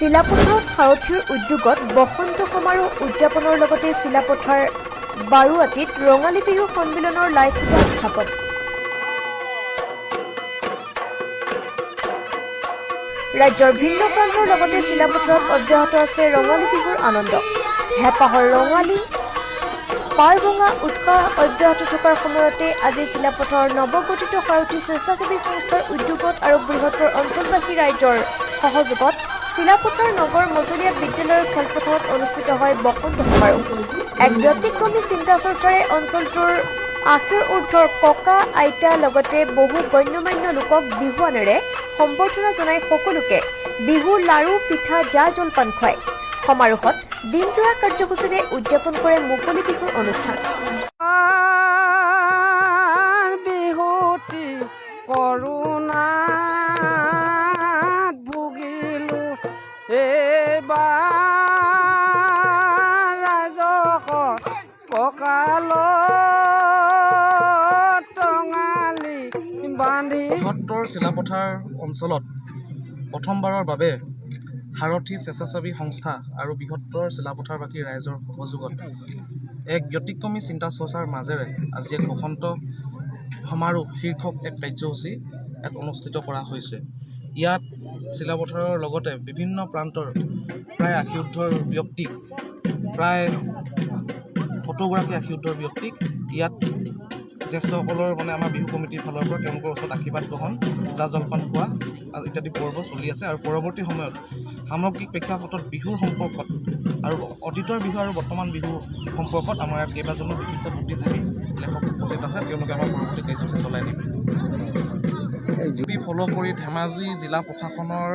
শিলাপথাৰত সাৰথীৰ উদ্যোগত বসন্ত সমাৰোহ উদযাপনৰ লগতে শিলাপথাৰ বাৰুৱাটিত ৰঙালী বিহু সন্মিলনৰ লাইখুটা স্থাপন। ৰাজ্যৰ ভিন্ন প্ৰান্তৰ লগতে শিলাপথাৰত অব্যাহত আছে ৰঙালী বিহুৰ আনন্দ। হেঁপাহৰ ৰঙালী পাৰ ভঙা উৎসাহ অব্যাহত থকাৰ সময়তে আজি শিলাপথাৰৰ নৱগঠিত সাৰথী স্বেচ্ছাসেৱী সংস্থাৰ উদ্যোগত আৰু বৃহত্তৰ অঞ্চলবাসী ৰাইজৰ সহযোগত শিলাপথাৰ নগৰ মজলীয়া বিদ্যালয়ৰ খেলপথাৰত অনুষ্ঠিত হয় বসন্ত সমাৰোহ। এক ব্যতিক্ৰমী চিন্তা চৰ্চাৰে অঞ্চলটোৰ আশীৰ ঊৰ্ধৰ ককা আইতা লগতে বহু গণ্যমান্য লোকক বিহুৱানেৰে সম্বৰ্ধনা জনাই সকলোকে বিহু লাড়ু পিঠা জা জলপান খুৱায়। সমাৰোহত দিনজোৰা কাৰ্যসূচীৰে উদযাপন কৰে মুকলি বিহুৰ অনুষ্ঠান। বৃহত্তৰ শিলাপথাৰ অঞ্চলত প্ৰথমবাৰৰ বাবে সাৰথী স্বেচ্ছাসেৱী সংস্থা আৰু বৃহত্তৰ শিলাপথাৰবাসী ৰাইজৰ সহযোগত এক ব্যতিক্ৰমী চিন্তা চৰ্চাৰ মাজেৰে আজি এক বসন্ত সমাৰোহ শীৰ্ষক এক কাৰ্যসূচী ইয়াত অনুষ্ঠিত কৰা হৈছে। ইয়াত শিলাপথাৰৰ লগতে বিভিন্ন প্ৰান্তৰ প্ৰায় 80 ব্যক্তিক প্ৰায় 70 ব্যক্তিক ইয়াত জ্যেষ্ঠসকলৰ আমাৰ বিহু কমিটিৰ ফালৰ পৰা তেওঁলোকৰ ওচৰত আশীৰ্বাদ গ্ৰহণ জা জলপান খোৱা ইত্যাদি পৰ্ব চলি আছে। আৰু পৰৱৰ্তী সময়ত সামগ্ৰিক প্ৰেক্ষাপটত বিহুৰ সম্পৰ্কত আৰু অতীতৰ বিহু আৰু বৰ্তমান বিহু সম্পৰ্কত আমাৰ ইয়াত কেইবাজনো বিশিষ্ট বুদ্ধিজীৱী লেখক উপস্থিত আছে। তেওঁলোকে আমাৰ পৰৱৰ্তী কাৰ্যসূচী চলাই নিব। জুবি ফল' কৰি ধেমাজি জিলা প্ৰশাসনৰ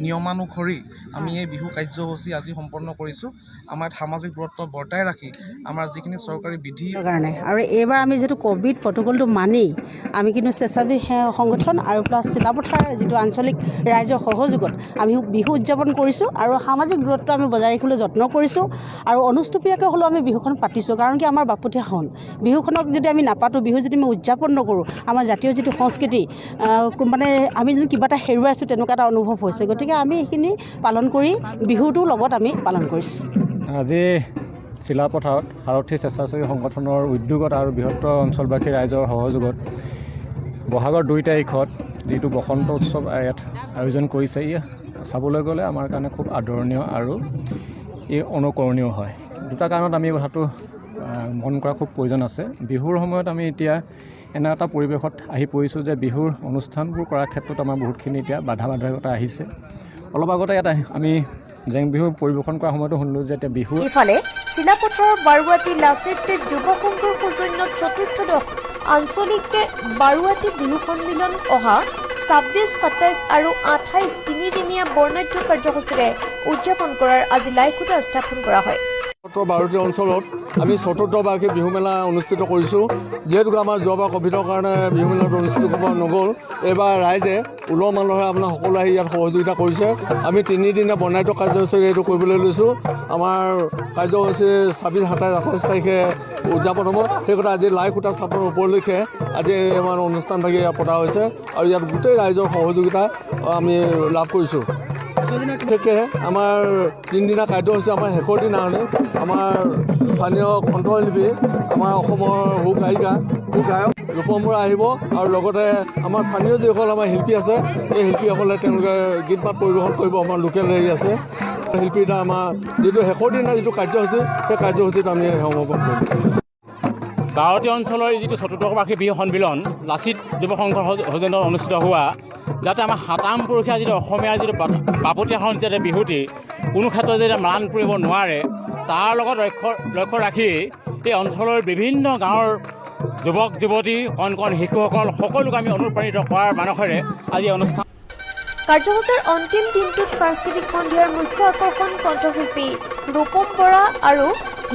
নিয়মানুসৰি আমি এই বিহু কাৰ্যসূচী আজি সম্পন্ন কৰিছোঁ। আমাৰ সামাজিক দূৰত্ব বৰ্তাই ৰাখি আমাৰ যিখিনি চৰকাৰী বিধি কাৰণে আৰু এইবাৰ আমি যিটো ক'ভিড প্ৰট'কলটো মানি আমি কিন্তু স্বেচ্ছাসেৱী সংগঠন আৰু প্লাছ শিলাপথাৰ যিটো আঞ্চলিক ৰাইজৰ সহযোগত আমি বিহু উদযাপন কৰিছোঁ আৰু সামাজিক দূৰত্ব আমি বজাই ৰাখিবলৈ যত্ন কৰিছোঁ আৰু অনুষ্টুপীয়াকৈ হ'লেও আমি বিহুখন পাতিছোঁ। কাৰণ কি আমাৰ বাপতীয়াখন বিহুখনক যদি আমি নাপাতোঁ, বিহু যদি আমি উদযাপন নকৰোঁ, আমাৰ জাতীয় যিটো সংস্কৃতি আমি যদি কিবা এটা হেৰুৱাইছোঁ তেনেকুৱা এটা অনুভৱ হৈছে। গতিকে আমি সেইখিনি পালন কৰি বিহুটোৰ লগত আমি পালন কৰিছোঁ। আজি শিলাপথাৰত সাৰথী স্বেচ্ছাসেৱী সংগঠনৰ উদ্যোগত আৰু বৃহত্তৰ অঞ্চলবাসী ৰাইজৰ সহযোগত বহাগৰ 2 তাৰিখত যিটো বসন্ত উৎসৱ ইয়াত আয়োজন কৰিছে, ই চাবলৈ গ'লে আমাৰ কাৰণে খুব আদৰণীয় আৰু ই অনুকৰণীয় হয়। দুটা কাৰণত আমি কথাটো মন কৰা খুব প্ৰয়োজন আছে। বিহুৰ সময়ত আমি এতিয়া এনে এটা পৰিৱেশত আহি পৰিছোঁ যে বিহুৰ অনুষ্ঠানবোৰ কৰাৰ ক্ষেত্ৰত আমাৰ বহুতখিনি এতিয়া বাধা আহিছে। অলপ আগতে ইয়াত আমি জেং বিহু পৰিৱেশন কৰাৰ সময়তো শুনিলোঁ যে এতিয়া বিহু। ইফালে শিলাপথাৰৰ বাৰুৱাটি লাচিত যুৱ সংঘৰ সৌজন্যত ৪ৰ্থদশ আঞ্চলিক বাৰুৱাটি বিহু সন্মিলন অহা ২৬, ২৭ আৰু ২৮ তিনিদিনীয়া বৰ্ণাঢ্য কাৰ্যসূচীৰে উদযাপন কৰাৰ আজি লাইখুটা স্থাপন কৰা হয়। বাৰুৱাটি অঞ্চলত আমি ৪ৰ্থ বাৰ্ষিক বিহু মেলা অনুষ্ঠিত কৰিছোঁ। যিহেতুকে আমাৰ যোৱাবাৰ ক'ভিডৰ কাৰণে বিহু মেলাটো অনুষ্ঠিত কৰিব নগ'ল, এইবাৰ ৰাইজে উলহ মালহেৰে আপোনাৰ সকলো আহি ইয়াত সহযোগিতা কৰিছে। আমি 3 দিনীয়া বৰ্ণাঢ্য কাৰ্যসূচীৰে এইটো কৰিবলৈ লৈছোঁ। আমাৰ কাৰ্যসূচী ২৬, ২৭, ২৮ তাৰিখে উদযাপন হ'ব। সেই কথা আজি লাইখুটা স্থাপনৰ উপলক্ষে আজি আমাৰ অনুষ্ঠানভাগি পতা হৈছে আৰু ইয়াত গোটেই ৰাইজৰ সহযোগিতা আমি লাভ কৰিছোঁ। বিশেষকৈ আমাৰ 3 দিনীয়া কাৰ্যসূচী আমাৰ শেষৰ দিনাখনি আমাৰ স্থানীয় কণ্ঠশিল্পী, আমাৰ অসমৰ সু গায়িকা সু গায়ক ৰূপম বৰা আহিব আৰু লগতে আমাৰ স্থানীয় যিসকল আমাৰ শিল্পী আছে, এই শিল্পীসকলে তেওঁলোকে গীত মাত পৰিৱেশন কৰিব। আমাৰ লোকেল হেৰি আছে শিল্পীটা আমাৰ যিটো শেষৰ দিনা যিটো কাৰ্যসূচী, সেই কাৰ্যসূচীত আমি অংশগ্ৰহণ কৰিম। বাৰুৱাটি অঞ্চলৰ যিটো ৪ৰ্থ বাৰ্ষিক বিহু সন্মিলন লাচিত যুৱ সংঘৰ সৌজন্যত অনুষ্ঠিত হোৱা, যাতে আমাৰ সাতাম পুৰুষীয়া যিটো অসমীয়াৰ যিটো বাপতীয়াখন যাতে বিহুটি কোনো ক্ষেত্ৰত যাতে ম্লান পৰিব নোৱাৰে, তাৰ লগত লক্ষ্য ৰাখি এই অঞ্চলৰ বিভিন্ন গাঁৱৰ যুৱক যুৱতী, কণ কণ শিশুসকল সকলোকে আমি অনুপ্ৰাণিত কৰাৰ মানসেৰে আজি অনুষ্ঠান। কাৰ্যসূচীৰ অন্তিম দিনটোত সাংস্কৃতিক সন্ধিয়াৰ মুখ্য আকৰ্ষণ কণ্ঠশিল্পী ৰূপম বৰা আৰু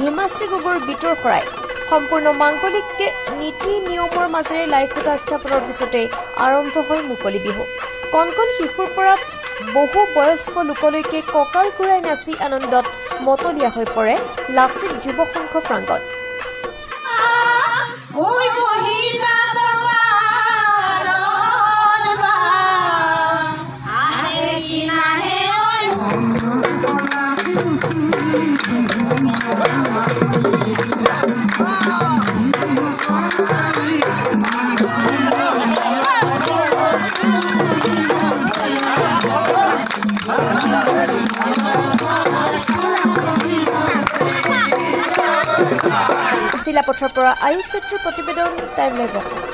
হিমাশ্ৰী গগৈৰ গীতৰ শৰাই। সম্পূৰ্ণ মাংগলিক নীতি নিয়মৰ মাজেৰে লাইখুটা স্থাপনৰ পিছতে আৰম্ভ হয় মুকলি বিহু। কণ কণ শিশুৰ পৰা বহু বয়স্ক লোকলৈকে কঁকাল ঘূৰাই নাচি আনন্দত মতলীয়া হৈ পৰে লাচিত যুৱ সংঘ প্ৰাংগণ। চিলাপথাৰৰ পৰা আয়ুষ চেত্ৰীৰ প্ৰতিবেদন টাইম লাইভ।